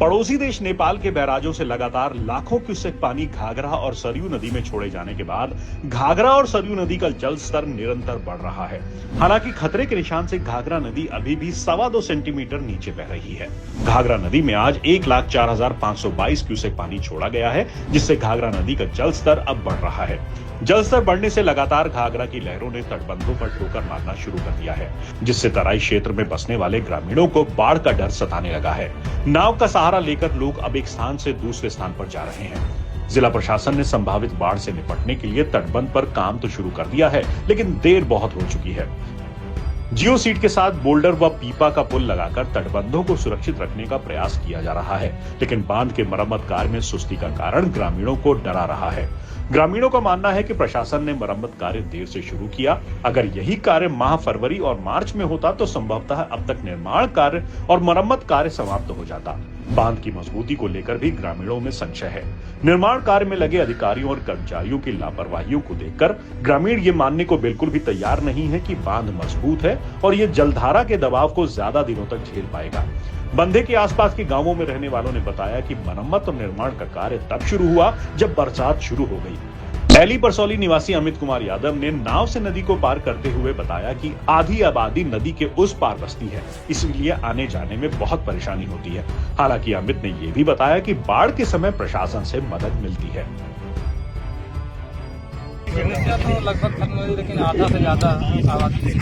पड़ोसी देश नेपाल के बैराजों से लगातार लाखों क्यूसेक पानी घाघरा और सरयू नदी में छोड़े जाने के बाद घाघरा और सरयू नदी का जल स्तर निरंतर बढ़ रहा है। हालांकि खतरे के निशान से घाघरा नदी अभी भी 2.25 सेंटीमीटर नीचे बह रही है। घाघरा नदी में आज 1,04,522 क्यूसेक पानी छोड़ा गया है, जिससे घाघरा नदी का जल स्तर अब बढ़ रहा है। जल स्तर बढ़ने से लगातार घाघरा की लहरों ने तटबंधों पर ठोकर मारना शुरू कर दिया है, जिससे तराई क्षेत्र में बसने वाले ग्रामीणों को बाढ़ का डर सताने लगा है। नाव का सहारा लेकर लोग अब एक स्थान से दूसरे स्थान पर जा रहे हैं। जिला प्रशासन ने संभावित बाढ़ से निपटने के लिए तटबंध पर काम तो शुरू कर दिया है, लेकिन देर बहुत हो चुकी है। जियो सीट के साथ बोल्डर व पीपा का पुल लगाकर तटबंधों को सुरक्षित रखने का प्रयास किया जा रहा है, लेकिन बांध के मरम्मत कार्य में सुस्ती का कारण ग्रामीणों को डरा रहा है। ग्रामीणों का मानना है कि प्रशासन ने मरम्मत कार्य देर से शुरू किया। अगर यही कार्य माह फरवरी और मार्च में होता तो संभवतः अब तक निर्माण कार्य और मरम्मत कार्य समाप्त हो जाता। बांध की मजबूती को लेकर भी ग्रामीणों में संशय है। निर्माण कार्य में लगे अधिकारियों और कर्मचारियों की लापरवाहियों को देखकर ग्रामीण ये मानने को बिल्कुल भी तैयार नहीं है कि बांध मजबूत है और ये जलधारा के दबाव को ज्यादा दिनों तक झेल पाएगा। बंधे के आसपास के गांवों में रहने वालों ने बताया कि मरम्मत और निर्माण का कार्य तब शुरू हुआ जब बरसात शुरू हो गई। एली परसौली निवासी अमित कुमार यादव ने नाव से नदी को पार करते हुए बताया कि आधी आबादी नदी के उस पार बसती है, इसलिए आने जाने में बहुत परेशानी होती है। हालांकि अमित ने यह भी बताया कि बाढ़ के समय प्रशासन से मदद मिलती है। तो लगभग खत्म हुई, लेकिन आधा से ज्यादा आबादी।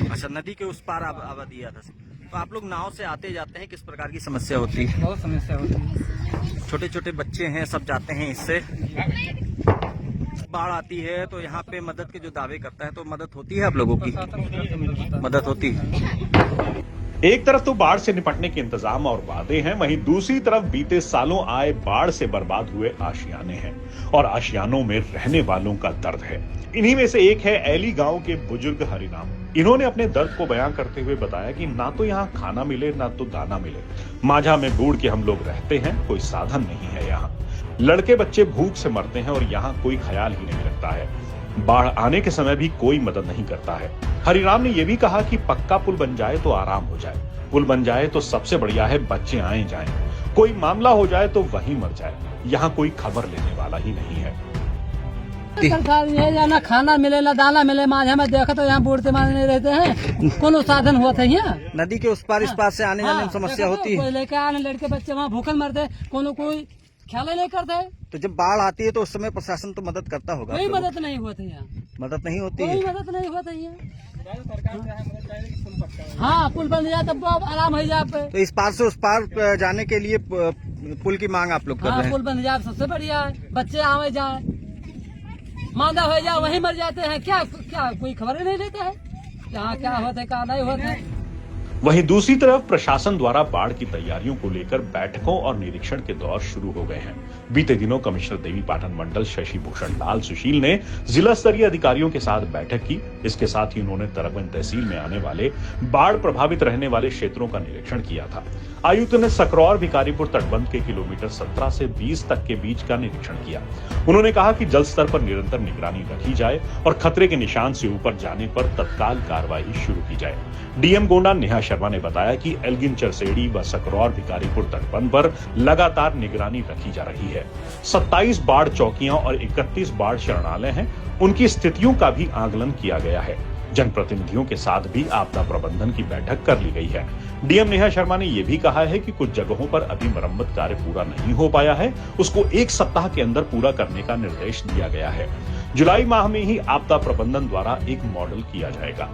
अच्छा, नदी के उस पार आबादी आधा से। तो आप लोग नाव से आते जाते हैं, किस प्रकार की समस्या होती है? बहुत समस्या होती है। छोटे छोटे बच्चे हैं, सब जाते हैं इससे। बाढ़ आती है तो यहाँ पे मदद के जो दावे करता है, तो मदद होती है आप लोगों की? मदद होती है। एक तरफ तो बाढ़ से निपटने के इंतजाम और वादे हैं, वहीं दूसरी तरफ बीते सालों आए बाढ़ से बर्बाद हुए आशियाने हैं और आशियानों में रहने वालों का दर्द है। इन्हीं में से एक है एली गांव के बुजुर्ग हरिनाम। इन्होंने अपने दर्द को बयां करते हुए बताया कि ना तो यहाँ खाना मिले ना तो दाना मिले। माझा में बूढ़ के हम लोग रहते हैं, कोई साधन नहीं है यहाँ। लड़के बच्चे भूख से मरते हैं और यहाँ कोई ख्याल ही नहीं रखता है। बाढ़ आने के समय भी कोई मदद नहीं करता है। हरिराम ने यह भी कहा कि पक्का पुल बन जाए तो आराम हो जाए। पुल बन जाए तो सबसे बढ़िया है, बच्चे आए जाएं। कोई मामला हो जाए तो वहीं मर जाए। यहाँ कोई खबर लेने वाला ही नहीं है। सरकार ये ना खाना मिले ना दाना मिले, माझा में देखा तो यहाँ बूढ़ते मारने रहते हैं, कोनो साधन हुआ था यहाँ। नदी के उस पार इस पार से आने जाने में समस्या होती है। लेके आने लड़के बच्चे वहाँ भूखल मरते, कोनो कोई ख्याल नहीं करता है। तो जब बाढ़ आती है तो उस समय प्रशासन तो मदद करता होगा? कोई मदद नहीं होती है। मदद नहीं होती है? कोई मदद नहीं होती है। हाँ, पुल बन जाए तब आराम हो जाए। तो इस पार से उस पार जाने के लिए पुल की मांग आप लोग कर रहे हैं? पुल बन जाए सबसे बढ़िया है। बच्चे आवे जाए, मांदा हो जाए, वहीं मर जाते हैं। क्या क्या कोई खबर ही नहीं लेता है यहाँ क्या होता है क्या नहीं होता है। वहीं दूसरी तरफ प्रशासन द्वारा बाढ़ की तैयारियों को लेकर बैठकों और निरीक्षण के दौर शुरू हो गए हैं। बीते दिनों कमिश्नर देवीपाटन मंडल शशि भूषण लाल सुशील ने जिला स्तरीय अधिकारियों के साथ बैठक की। इसके साथ ही उन्होंने तरगवन तहसील में आने वाले बाढ़ प्रभावित रहने वाले क्षेत्रों का निरीक्षण किया था। आयुक्त ने सकरौर भिकारीपुर तटबंध के किलोमीटर 17 से 20 तक के बीच का निरीक्षण किया। उन्होंने कहा कि जल स्तर पर निरंतर निगरानी रखी जाए और खतरे के निशान से ऊपर जाने पर तत्काल कार्रवाई शुरू की जाए। डीएम गोंडा नेहा शर्मा ने बताया कि एल्गिन चरसेड़ी व सकरौर भिकारीपुर तटबंध पर लगातार निगरानी रखी जा रही है। 27 बाढ़ चौकियां और 31 बाढ़ शरणालय हैं, उनकी स्थितियों का भी आकलन किया गया है। जनप्रतिनिधियों के साथ भी आपदा प्रबंधन की बैठक कर ली गई है। डीएम नेहा शर्मा ने यह भी कहा है कि कुछ जगहों पर अभी मरम्मत कार्य पूरा नहीं हो पाया है, उसको 1 सप्ताह के अंदर पूरा करने का निर्देश दिया गया है। जुलाई माह में ही आपदा प्रबंधन द्वारा एक मॉडल किया जाएगा।